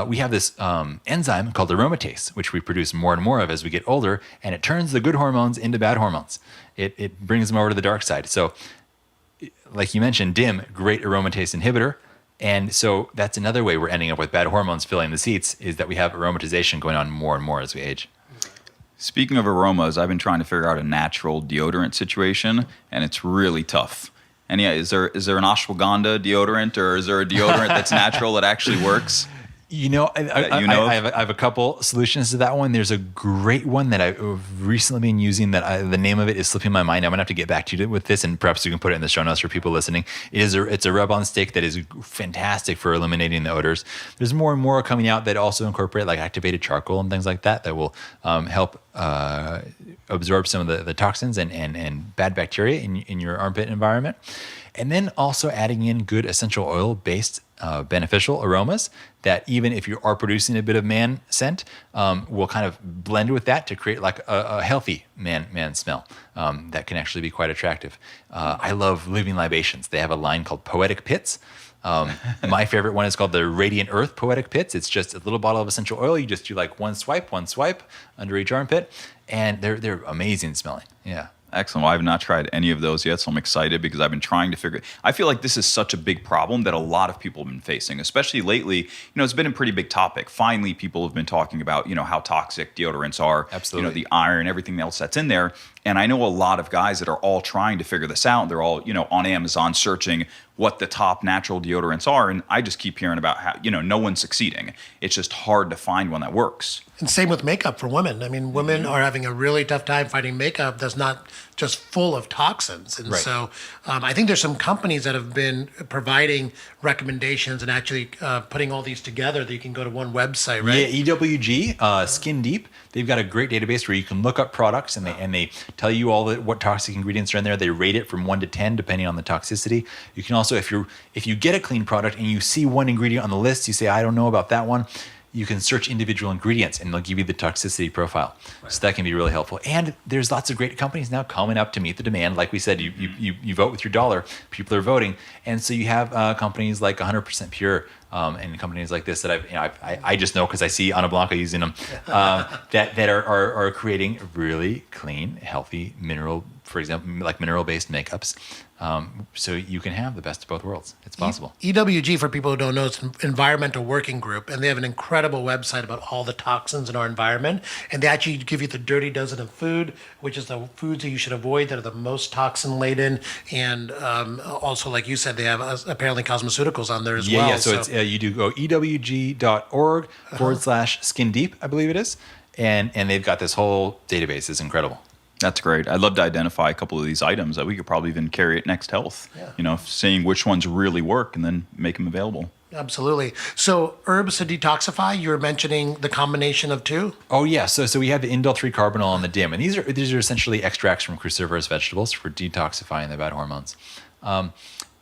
we have this enzyme called aromatase, which we produce more and more of as we get older, and it turns the good hormones into bad hormones. It brings them over to the dark side. So like you mentioned, DIM, great aromatase inhibitor. And so that's another way we're ending up with bad hormones filling the seats, is that we have aromatization going on more and more as we age. Speaking of aromas, I've been trying to figure out a natural deodorant situation, and it's really tough. And yeah, is there an ashwagandha deodorant, or is there a deodorant that's natural that actually works? I have a couple solutions to that one. There's a great one that I've recently been using that the name of it is slipping my mind. I'm going to have to get back to you with this, and perhaps you can put it in the show notes for people listening. It's a rub-on stick that is fantastic for eliminating the odors. There's more and more coming out that also incorporate like activated charcoal and things like that will help absorb some of the toxins and bad bacteria in your armpit environment. And then also adding in good essential oil-based beneficial aromas that, even if you are producing a bit of man scent, will kind of blend with that to create like a healthy man smell that can actually be quite attractive. I love Living Libations. They have a line called Poetic Pits. My favorite one is called the Radiant Earth Poetic Pits. It's just a little bottle of essential oil. You just do like one swipe under each armpit, and they're amazing smelling. Yeah. Excellent. Well, I've not tried any of those yet, so I'm excited because I've been trying to figure. I feel like this is such a big problem that a lot of people have been facing, especially lately. It's been a pretty big topic. Finally, people have been talking about, how toxic deodorants are. Absolutely. The iron, everything else that's in there. And I know a lot of guys that are all trying to figure this out. They're all, on Amazon searching what the top natural deodorants are. And I just keep hearing about how, no one's succeeding. It's just hard to find one that works. And same with makeup for women. I mean, women are having a really tough time finding makeup that's not just full of toxins. And so I think there's some companies that have been providing recommendations and actually putting all these together that you can go to one website, right? Yeah, EWG, Skin Deep. They've got a great database where you can look up products, and they tell you what toxic ingredients are in there. They rate it from 1 to 10 depending on the toxicity. You can also, if you get a clean product and you see one ingredient on the list, you say, I don't know about that one, you can search individual ingredients and they'll give you the toxicity profile. Right. So that can be really helpful. And there's lots of great companies now coming up to meet the demand. Like we said, you vote with your dollar. People are voting. And so you have companies like 100% Pure and companies like this that I just know because I see AnnaBlanca using them that are creating really clean, healthy mineral, for example, like mineral-based makeups. So you can have the best of both worlds. It's possible. EWG, for people who don't know, it's an environmental working group, and they have an incredible website about all the toxins in our environment. And they actually give you the dirty dozen of food, which is the foods that you should avoid that are the most toxin-laden. And also, like you said, they have apparently cosmeceuticals on there as well. Yeah, so it's, you do go ewg.org/skin deep, I believe it is. And they've got this whole database. It's incredible. That's great. I'd love to identify a couple of these items that we could probably even carry at Next Health. Yeah. Seeing which ones really work and then make them available. Absolutely. So herbs to detoxify, you were mentioning the combination of two? Oh, yeah. So we have the indole 3-carbinol and the DIM. And these are essentially extracts from cruciferous vegetables for detoxifying the bad hormones. And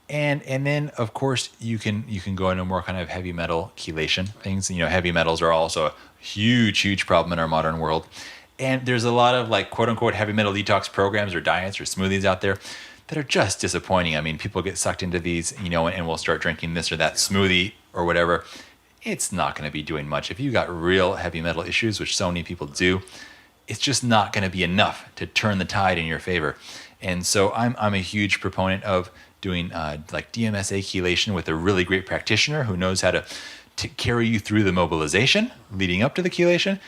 then, of course, you can go into more kind of heavy metal chelation things. Heavy metals are also a huge, huge problem in our modern world. And there's a lot of like quote unquote heavy metal detox programs or diets or smoothies out there that are just disappointing. I mean, people get sucked into these, and will start drinking this or that smoothie or whatever. It's not going to be doing much. If you got real heavy metal issues, which so many people do, it's just not going to be enough to turn the tide in your favor. And so I'm a huge proponent of doing like DMSA chelation with a really great practitioner who knows how to carry you through the mobilization leading up to the chelation,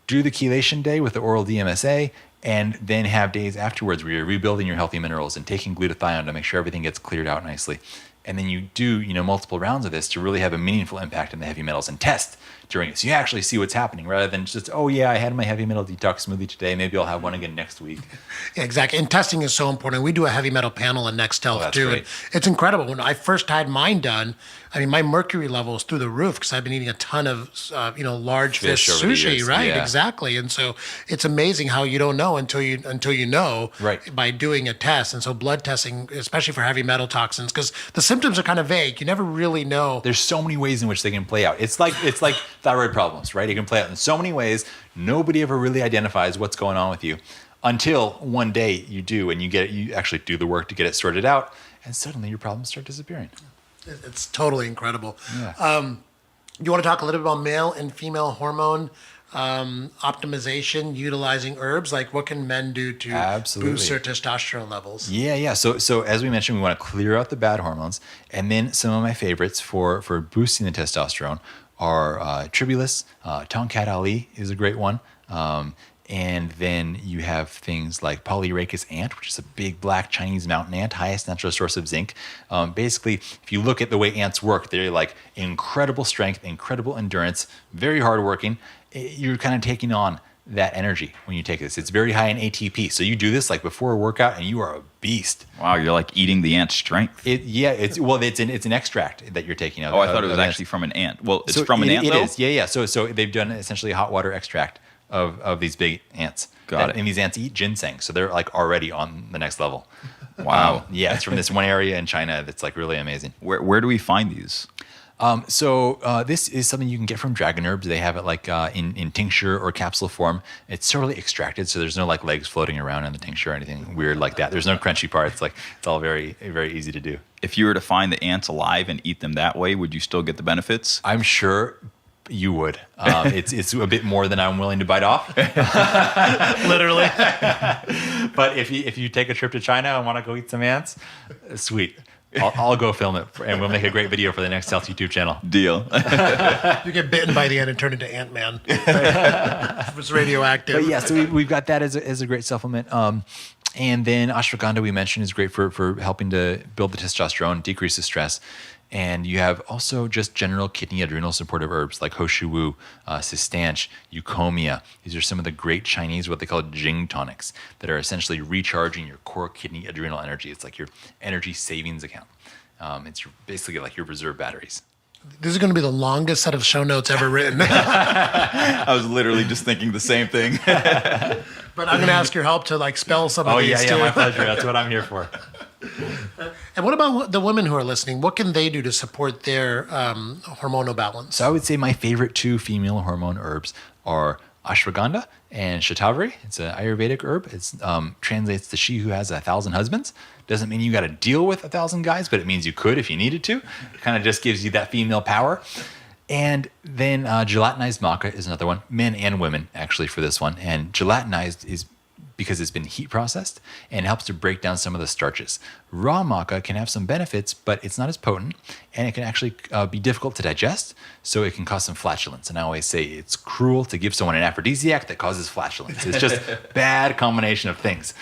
do the chelation day with the oral DMSA, and then have days afterwards where you're rebuilding your healthy minerals and taking glutathione to make sure everything gets cleared out nicely. And then you do, multiple rounds of this to really have a meaningful impact on the heavy metals and test during it. So you actually see what's happening rather than just, oh yeah, I had my heavy metal detox smoothie today. Maybe I'll have one again next week. Yeah, exactly. And testing is so important. We do a heavy metal panel in Next Health too. Great. And it's incredible. When I first had mine done, I mean, my mercury level is through the roof because I've been eating a ton of, large fish over the sushi, years. right? Yeah. Exactly. And so it's amazing how you don't know until you know Right. by doing a test. And so blood testing, especially for heavy metal toxins, because the symptoms are kind of vague. You never really know. There's so many ways in which they can play out. It's like thyroid problems, right? It can play out in so many ways. Nobody ever really identifies what's going on with you until one day you do, and you actually do the work to get it sorted out, and suddenly your problems start disappearing. It's totally incredible. Yeah. You want to talk a little bit about male and female hormone optimization utilizing herbs? Like what can men do to Absolutely. boost their testosterone levels? Yeah. So as we mentioned, we want to clear out the bad hormones, and then some of my favorites for boosting the testosterone are tribulus. Tongkat Ali is a great one. And then you have things like Polyrhacus ant, which is a big black Chinese mountain ant, highest natural source of zinc. Basically, if you look at the way ants work, they're like incredible strength, incredible endurance, very hardworking. You're kind of taking on that energy when you take this. It's very high in ATP. So you do this like before a workout and you are a beast. Wow, you're like eating the ant's strength. It's an extract that you're taking. I thought it was actually from an ant. Well, it's from an ant, though? It is, yeah. So they've done essentially a hot water extract of these big ants. Got it. And these ants eat ginseng, so they're like already on the next level. Wow. Yeah, it's from this one area in China that's like really amazing. Where do we find these? This is something you can get from Dragon Herbs. They have it like in tincture or capsule form. It's totally extracted, so there's no like legs floating around in the tincture or anything weird like that. There's no crunchy parts. Like it's all very, very easy to do. If you were to find the ants alive and eat them that way, would you still get the benefits? I'm sure you would. It's a bit more than I'm willing to bite off. Literally. But if you take a trip to China and want to go eat some ants, sweet. I'll go film it, and we'll make a great video for the Next Health YouTube channel. Deal. You get bitten by the ant and turn into Ant-Man. It's radioactive. But yeah, so we've got that as a great supplement. And then ashwagandha we mentioned is great for helping to build the testosterone, decrease the stress. And you have also just general kidney adrenal supportive herbs like Hoshu Wu, Cistanche, Eucomia. These are some of the great Chinese, what they call Jing tonics, that are essentially recharging your core kidney adrenal energy. It's like your energy savings account. It's basically like your reserve batteries. This is going to be the longest set of show notes ever written. I was literally just thinking the same thing. But I'm going to ask your help to like spell some of these too. Oh yeah, my pleasure. That's what I'm here for. And what about the women who are listening? What can they do to support their hormonal balance? So I would say my favorite two female hormone herbs are ashwagandha and shatavari. It's an Ayurvedic herb. It translates to she who has 1,000 husbands. Doesn't mean you got to deal with 1,000 guys, but it means you could if you needed to. It kind of just gives you that female power. And then gelatinized maca is another one. Men and women, actually, for this one. And gelatinized is because it's been heat processed and helps to break down some of the starches. Raw maca can have some benefits, but it's not as potent, and it can actually be difficult to digest, so it can cause some flatulence. And I always say it's cruel to give someone an aphrodisiac that causes flatulence. It's just a bad combination of things.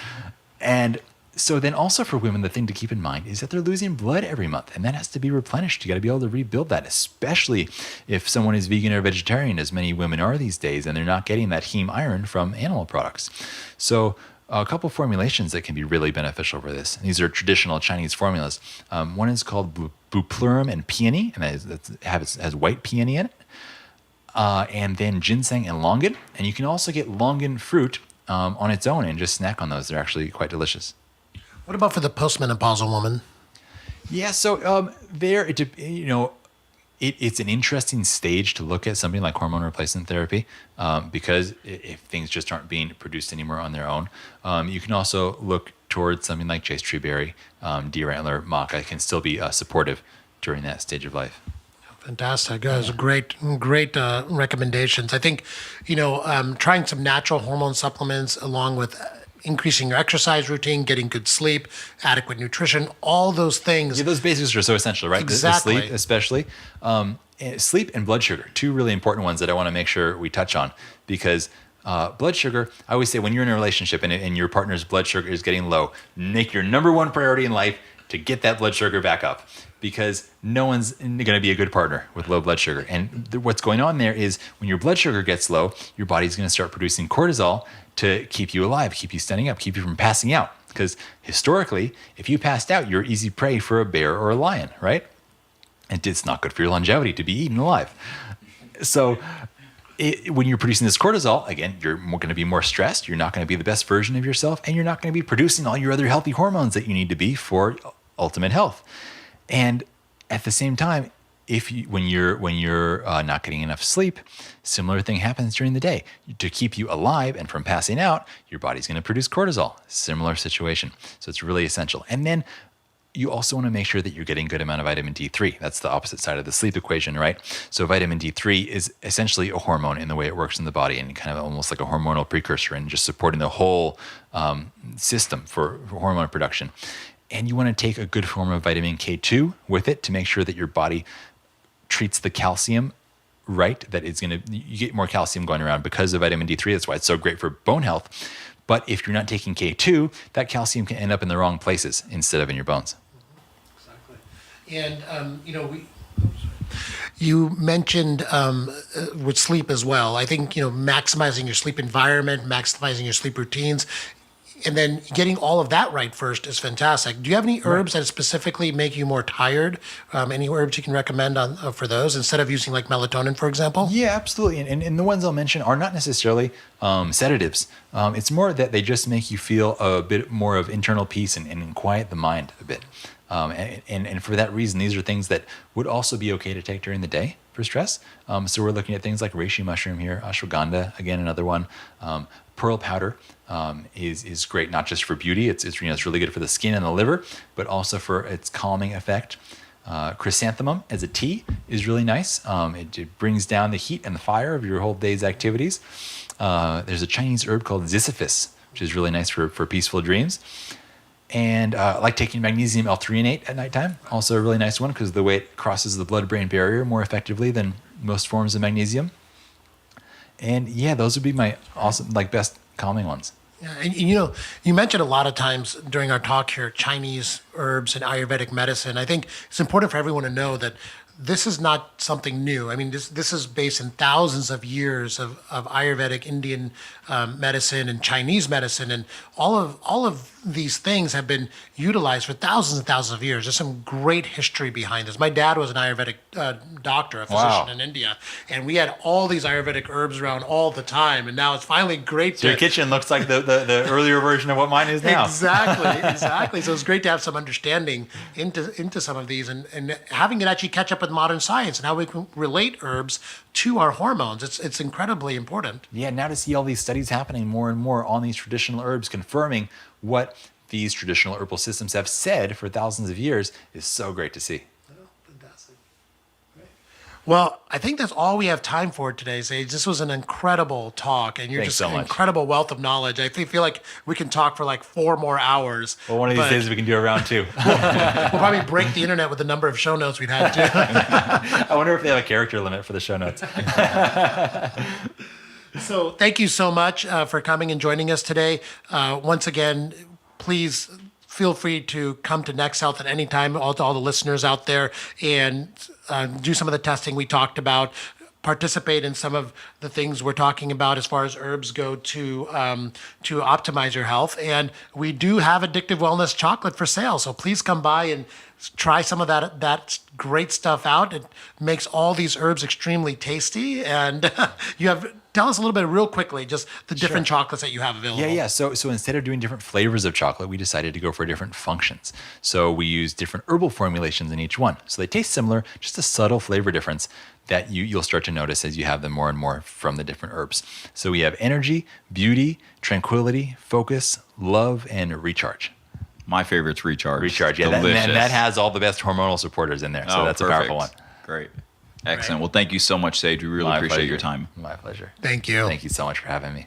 And so then also for women, the thing to keep in mind is that they're losing blood every month, and that has to be replenished. You got to be able to rebuild that, especially if someone is vegan or vegetarian, as many women are these days, and they're not getting that heme iron from animal products. So a couple formulations that can be really beneficial for this. These are traditional Chinese formulas. One is called bupleurum and peony, and it has white peony in it. And then ginseng and longan. And you can also get longan fruit on its own and just snack on those. They're actually quite delicious. What about for the postmenopausal woman? Yeah, so it's an interesting stage to look at something like hormone replacement therapy because if things just aren't being produced anymore on their own. You can also look towards something like chaste tree berry, deer antler, maca can still be supportive during that stage of life. Fantastic. Those are great recommendations. I think, trying some natural hormone supplements along with increasing your exercise routine, getting good sleep, adequate nutrition, all those things. Yeah, those basics are so essential, right? Exactly. The sleep, especially. Sleep and blood sugar, two really important ones that I want to make sure we touch on because blood sugar, I always say when you're in a relationship and your partner's blood sugar is getting low, make your number one priority in life to get that blood sugar back up because no one's going to be a good partner with low blood sugar. And what's going on there is when your blood sugar gets low, your body's going to start producing cortisol to keep you alive, keep you standing up, keep you from passing out. Because historically, if you passed out, you're easy prey for a bear or a lion, right? And it's not good for your longevity to be eaten alive. So when you're producing this cortisol, again, you're going to be more stressed. You're not going to be the best version of yourself, and you're not going to be producing all your other healthy hormones that you need to be for ultimate health. And at the same time, when you're not getting enough sleep, similar thing happens during the day. To keep you alive and from passing out, your body's going to produce cortisol. Similar situation. So it's really essential. And then you also want to make sure that you're getting a good amount of vitamin D3. That's the opposite side of the sleep equation, right? So vitamin D3 is essentially a hormone in the way it works in the body and kind of almost like a hormonal precursor and just supporting the whole system for hormone production. And you want to take a good form of vitamin K2 with it to make sure that your body treats the calcium right, that it's going to, you get more calcium going around because of vitamin D3. That's why it's so great for bone health. But if you're not taking K2, that calcium can end up in the wrong places instead of in your bones. And, you mentioned with sleep as well. I think, maximizing your sleep environment, maximizing your sleep routines, and then getting all of that right first is fantastic. Do you have any herbs that specifically make you more tired? Any herbs you can recommend for those instead of using like melatonin, for example? Yeah, absolutely. And the ones I'll mention are not necessarily sedatives. It's more that they just make you feel a bit more of internal peace and quiet the mind a bit. And for that reason, these are things that would also be okay to take during the day for stress. So we're looking at things like reishi mushroom here, ashwagandha, again, another one. Pearl powder is great, not just for beauty. It's really good for the skin and the liver, but also for its calming effect. Chrysanthemum as a tea is really nice. It brings down the heat and the fire of your whole day's activities. There's a Chinese herb called ziziphus, which is really nice for peaceful dreams. And I like taking magnesium L-threonate at nighttime. Also a really nice one because of the way it crosses the blood-brain barrier more effectively than most forms of magnesium. And yeah, those would be my awesome, best calming ones. Yeah, and you mentioned a lot of times during our talk here, Chinese herbs and Ayurvedic medicine. I think it's important for everyone to know that this is not something new. I mean, this is based in thousands of years of Ayurvedic Indian medicine and Chinese medicine, and all of these things have been utilized for thousands and thousands of years. There's some great history behind this. My dad was an Ayurvedic doctor, a physician in India, and we had all these Ayurvedic herbs around all the time. And now it's finally great. So your kitchen looks like the earlier version of what mine is now. Exactly. So it's great to have some understanding into some of these and having it actually catch up with modern science and how we can relate herbs to our hormones. It's incredibly important. Yeah, now to see all these studies happening more and more on these traditional herbs confirming what these traditional herbal systems have said for thousands of years is so great to see. Fantastic. Great. Well, I think that's all we have time for today, Sage. This was an incredible talk, and you're Thanks just so an much. incredible wealth of knowledge. I feel like we can talk for like 4 more hours. Well, one of these days we can do a round 2. We'll probably break the internet with the number of show notes we'd had to. I wonder if they have a character limit for the show notes. So thank you so much for coming and joining us today. Once again, please feel free to come to Next Health at any time, all the listeners out there, and do some of the testing we talked about. Participate in some of the things we're talking about as far as herbs go to optimize your health. And we do have addictive wellness chocolate for sale. So please come by and try some of that great stuff out. It makes all these herbs extremely tasty. And you have tell us a little bit real quickly, just the different chocolates that you have available. Yeah. So instead of doing different flavors of chocolate, we decided to go for different functions. So we use different herbal formulations in each one. So they taste similar, just a subtle flavor difference that you'll start to notice as you have them more and more from the different herbs. So we have energy, beauty, tranquility, focus, love, and recharge. My favorite's recharge. Recharge, yeah. Delicious. And that has all the best hormonal supporters in there. So that's perfect. a powerful one. Great. Excellent. Well, thank you so much, Sage. We really appreciate your time. My pleasure. Thank you. Thank you so much for having me.